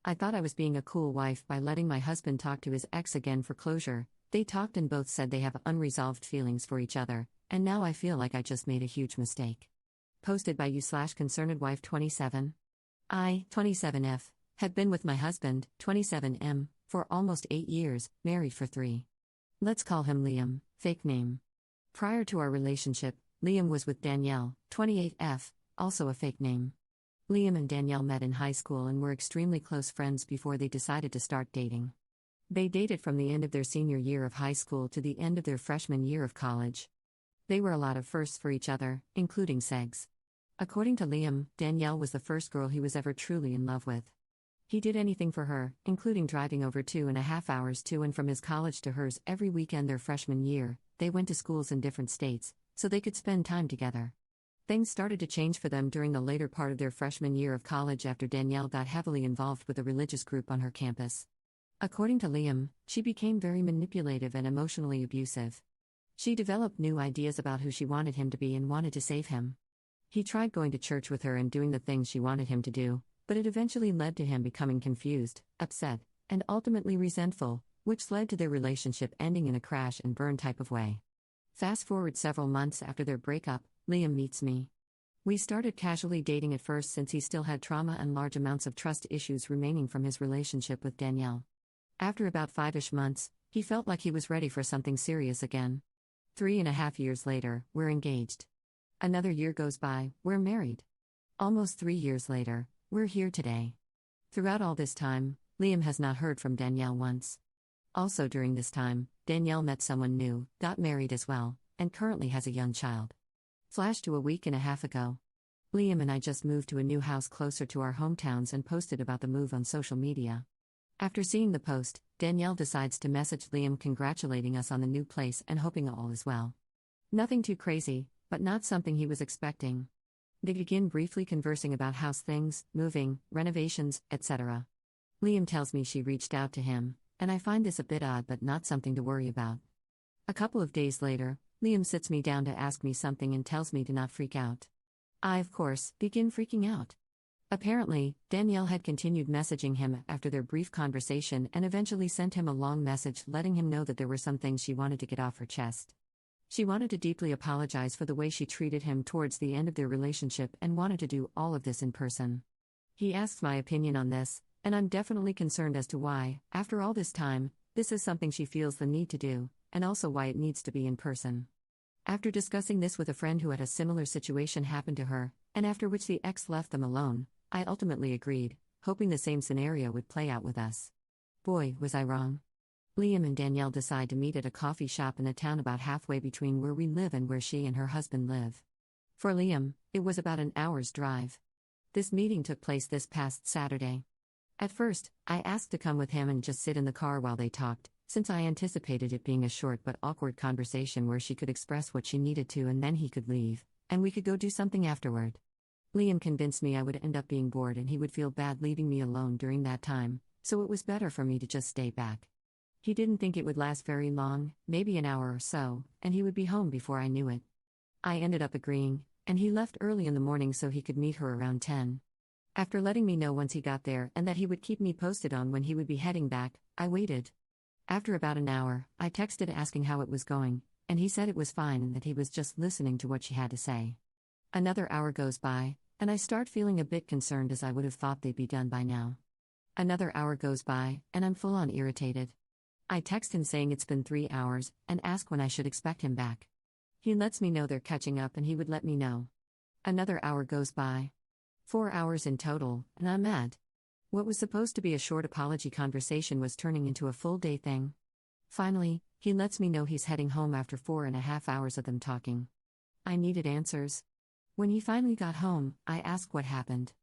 I thought I was being a cool wife by letting my husband talk to his ex again for closure. They talked and both said they have unresolved feelings for each other, and now I feel like I just made a huge mistake. Posted by you/concernedwife 27. I, 27F, have been with my husband, 27M, for almost 8 years, married for 3. Let's call him Liam, fake name. Prior to our relationship, Liam was with Danielle, 28F, also a fake name. Liam and Danielle met in high school and were extremely close friends before they decided to start dating. They dated from the end of their senior year of high school to the end of their freshman year of college. They were a lot of firsts for each other, including sex. According to Liam, Danielle was the first girl he was ever truly in love with. He did anything for her, including driving over 2.5 hours to and from his college to hers every weekend their freshman year. They went to schools in different states, so they could spend time together. Things started to change for them during the later part of their freshman year of college after Danielle got heavily involved with a religious group on her campus. According to Liam, she became very manipulative and emotionally abusive. She developed new ideas about who she wanted him to be and wanted to save him. He tried going to church with her and doing the things she wanted him to do, but it eventually led to him becoming confused, upset, and ultimately resentful, which led to their relationship ending in a crash and burn type of way. Fast forward several months after their breakup, Liam meets me. We started casually dating at first since he still had trauma and large amounts of trust issues remaining from his relationship with Danielle. After about 5-ish months, he felt like he was ready for something serious again. 3.5 years later, we're engaged. Another year goes by, we're married. Almost 3 years later, we're here today. Throughout all this time, Liam has not heard from Danielle once. Also during this time, Danielle met someone new, got married as well, and currently has a young child. Flash to a week and a half ago. Liam and I just moved to a new house closer to our hometowns and posted about the move on social media. After seeing the post, Danielle decides to message Liam congratulating us on the new place and hoping all is well. Nothing too crazy, but not something he was expecting. They begin briefly conversing about house things, moving, renovations, etc. Liam tells me she reached out to him, and I find this a bit odd but not something to worry about. A couple of days later, Liam sits me down to ask me something and tells me to not freak out. I, of course, begin freaking out. Apparently, Danielle had continued messaging him after their brief conversation and eventually sent him a long message letting him know that there were some things she wanted to get off her chest. She wanted to deeply apologize for the way she treated him towards the end of their relationship and wanted to do all of this in person. He asks my opinion on this, and I'm definitely concerned as to why, after all this time, this is something she feels the need to do, and also why it needs to be in person. After discussing this with a friend who had a similar situation happen to her, and after which the ex left them alone, I ultimately agreed, hoping the same scenario would play out with us. Boy, was I wrong. Liam and Danielle decide to meet at a coffee shop in a town about halfway between where we live and where she and her husband live. For Liam, it was about an hour's drive. This meeting took place this past Saturday. At first, I asked to come with him and just sit in the car while they talked, since I anticipated it being a short but awkward conversation where she could express what she needed to and then he could leave, and we could go do something afterward. Liam convinced me I would end up being bored and he would feel bad leaving me alone during that time, so it was better for me to just stay back. He didn't think it would last very long, maybe an hour or so, and he would be home before I knew it. I ended up agreeing, and he left early in the morning so he could meet her around 10. After letting me know once he got there and that he would keep me posted on when he would be heading back, I waited. After about an hour, I texted asking how it was going, and he said it was fine and that he was just listening to what she had to say. Another hour goes by, and I start feeling a bit concerned as I would have thought they'd be done by now. Another hour goes by, and I'm full-on irritated. I text him saying it's been 3 hours, and ask when I should expect him back. He lets me know they're catching up and he would let me know. Another hour goes by. 4 hours in total, and I'm mad. What was supposed to be a short apology conversation was turning into a full-day thing. Finally, he lets me know he's heading home after 4.5 hours of them talking. I needed answers. When he finally got home, I asked what happened.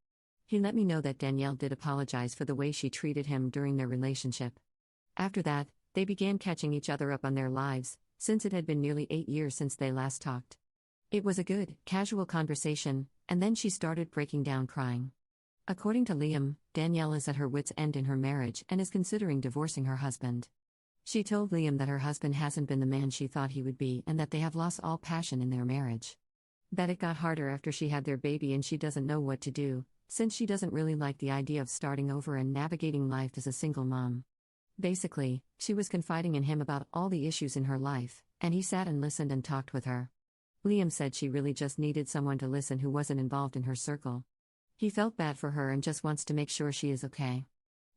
He let me know that Danielle did apologize for the way she treated him during their relationship. After that, they began catching each other up on their lives, since it had been nearly 8 years since they last talked. It was a good, casual conversation, and then she started breaking down crying. According to Liam, Danielle is at her wits' end in her marriage and is considering divorcing her husband. She told Liam that her husband hasn't been the man she thought he would be and that they have lost all passion in their marriage. That it got harder after she had their baby and she doesn't know what to do, since she doesn't really like the idea of starting over and navigating life as a single mom. Basically, she was confiding in him about all the issues in her life, and he sat and listened and talked with her. Liam said she really just needed someone to listen who wasn't involved in her circle. He felt bad for her and just wants to make sure she is okay.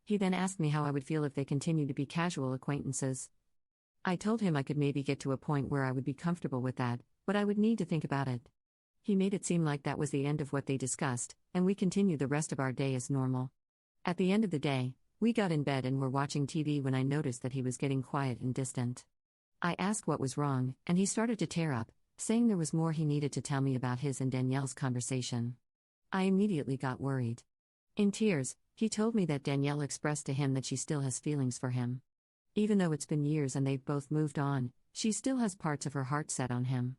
He then asked me how I would feel if they continued to be casual acquaintances. I told him I could maybe get to a point where I would be comfortable with that, but I would need to think about it. He made it seem like that was the end of what they discussed, and we continued the rest of our day as normal. At the end of the day, we got in bed and were watching TV when I noticed that he was getting quiet and distant. I asked what was wrong, and he started to tear up, saying there was more he needed to tell me about his and Danielle's conversation. I immediately got worried. In tears, he told me that Danielle expressed to him that she still has feelings for him. Even though it's been years and they've both moved on, she still has parts of her heart set on him.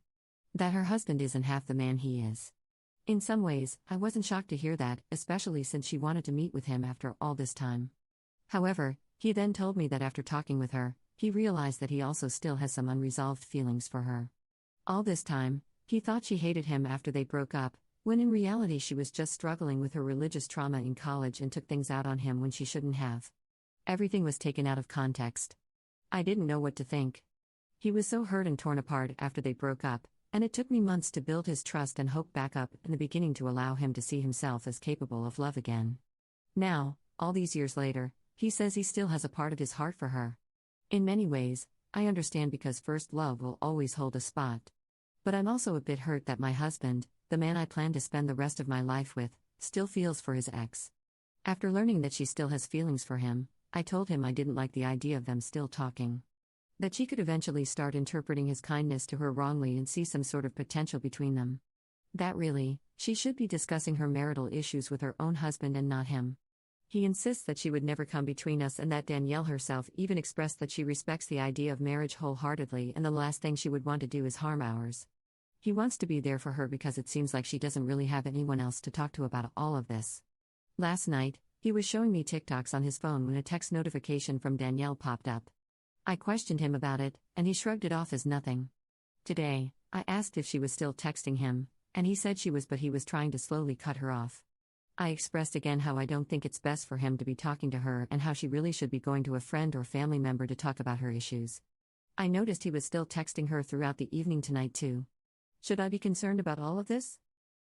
That her husband isn't half the man he is. In some ways, I wasn't shocked to hear that, especially since she wanted to meet with him after all this time. However, he then told me that after talking with her, he realized that he also still has some unresolved feelings for her. All this time, he thought she hated him after they broke up, when in reality she was just struggling with her religious trauma in college and took things out on him when she shouldn't have. Everything was taken out of context. I didn't know what to think. He was so hurt and torn apart after they broke up, and it took me months to build his trust and hope back up in the beginning to allow him to see himself as capable of love again. Now, all these years later, he says he still has a part of his heart for her. In many ways, I understand because first love will always hold a spot. But I'm also a bit hurt that my husband, the man I plan to spend the rest of my life with, still feels for his ex. After learning that she still has feelings for him, I told him I didn't like the idea of them still talking. That she could eventually start interpreting his kindness to her wrongly and see some sort of potential between them. That really, she should be discussing her marital issues with her own husband and not him. He insists that she would never come between us and that Danielle herself even expressed that she respects the idea of marriage wholeheartedly and the last thing she would want to do is harm ours. He wants to be there for her because it seems like she doesn't really have anyone else to talk to about all of this. Last night, he was showing me TikToks on his phone when a text notification from Danielle popped up. I questioned him about it, and he shrugged it off as nothing. Today, I asked if she was still texting him, and he said she was, but he was trying to slowly cut her off. I expressed again how I don't think it's best for him to be talking to her and how she really should be going to a friend or family member to talk about her issues. I noticed he was still texting her throughout the evening tonight too. Should I be concerned about all of this?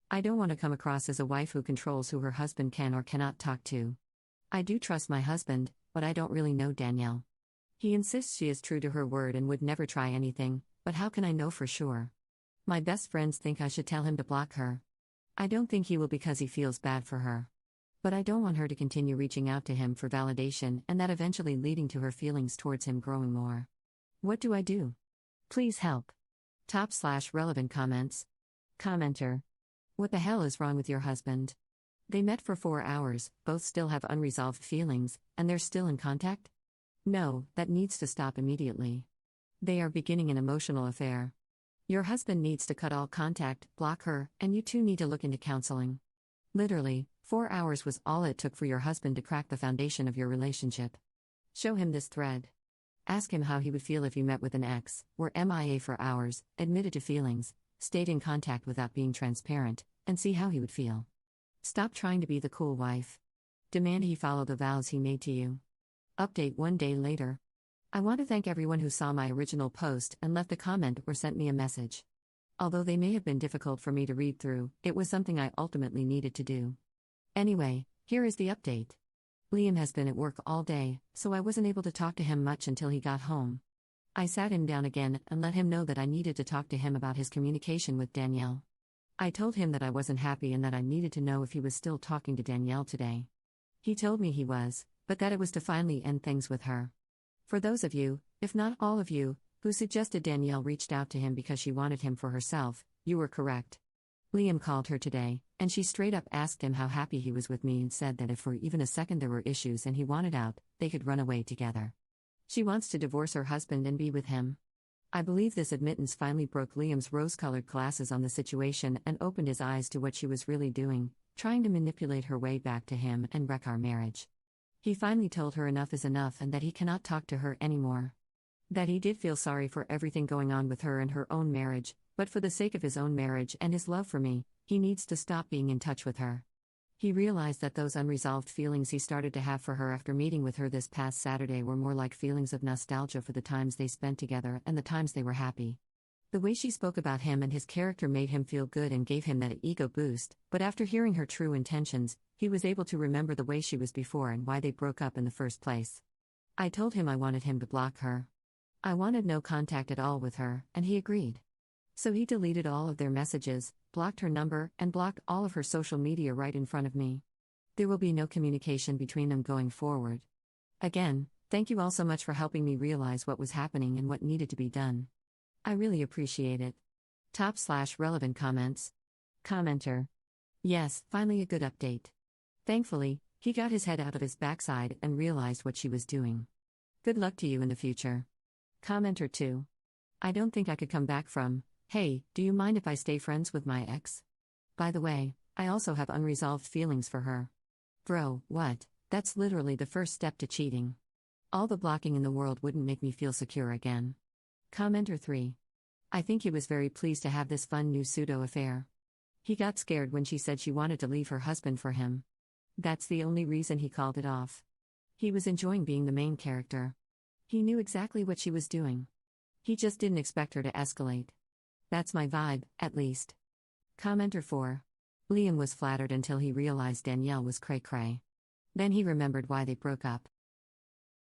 I don't want to come across as a wife who controls who her husband can or cannot talk to. I do trust my husband, but I don't really know Danielle. He insists she is true to her word and would never try anything, but how can I know for sure? My best friends think I should tell him to block her. I don't think he will because he feels bad for her. But I don't want her to continue reaching out to him for validation and that eventually leading to her feelings towards him growing more. What do I do? Please help. /relevant comments. Commenter. What the hell is wrong with your husband? They met for 4 hours, both still have unresolved feelings, and they're still in contact? No, that needs to stop immediately. They are beginning an emotional affair. Your husband needs to cut all contact, block her, and you two need to look into counseling. Literally, 4 hours was all it took for your husband to crack the foundation of your relationship. Show him this thread. Ask him how he would feel if you met with an ex, were MIA for hours, admitted to feelings, stayed in contact without being transparent, and see how he would feel. Stop trying to be the cool wife. Demand he follow the vows he made to you. Update 1 day later. I want to thank everyone who saw my original post and left a comment or sent me a message. Although they may have been difficult for me to read through, it was something I ultimately needed to do. Anyway, here is the update. Liam has been at work all day, so I wasn't able to talk to him much until he got home. I sat him down again and let him know that I needed to talk to him about his communication with Danielle. I told him that I wasn't happy and that I needed to know if he was still talking to Danielle today. He told me he was, but that it was to finally end things with her. For those of you, if not all of you, who suggested Danielle reached out to him because she wanted him for herself, you were correct. Liam called her today, and she straight up asked him how happy he was with me and said that if for even a second there were issues and he wanted out, they could run away together. She wants to divorce her husband and be with him. I believe this admittance finally broke Liam's rose-colored glasses on the situation and opened his eyes to what she was really doing, trying to manipulate her way back to him and wreck our marriage. He finally told her enough is enough and that he cannot talk to her anymore. That he did feel sorry for everything going on with her and her own marriage, but for the sake of his own marriage and his love for me, he needs to stop being in touch with her. He realized that those unresolved feelings he started to have for her after meeting with her this past Saturday were more like feelings of nostalgia for the times they spent together and the times they were happy. The way she spoke about him and his character made him feel good and gave him that ego boost, but after hearing her true intentions, he was able to remember the way she was before and why they broke up in the first place. I told him I wanted him to block her. I wanted no contact at all with her, and he agreed. So he deleted all of their messages, blocked her number, and blocked all of her social media right in front of me. There will be no communication between them going forward. Again, thank you all so much for helping me realize what was happening and what needed to be done. I really appreciate it. Top/relevant comments. Commenter. Yes, finally a good update. Thankfully, he got his head out of his backside and realized what she was doing. Good luck to you in the future. Commenter 2. I don't think I could come back from, hey, do you mind if I stay friends with my ex? By the way, I also have unresolved feelings for her. Bro, what? That's literally the first step to cheating. All the blocking in the world wouldn't make me feel secure again. Commenter 3. I think he was very pleased to have this fun new pseudo-affair. He got scared when she said she wanted to leave her husband for him. That's the only reason he called it off. He was enjoying being the main character. He knew exactly what she was doing. He just didn't expect her to escalate. That's my vibe, at least. Commenter 4. Liam was flattered until he realized Danielle was cray-cray. Then he remembered why they broke up.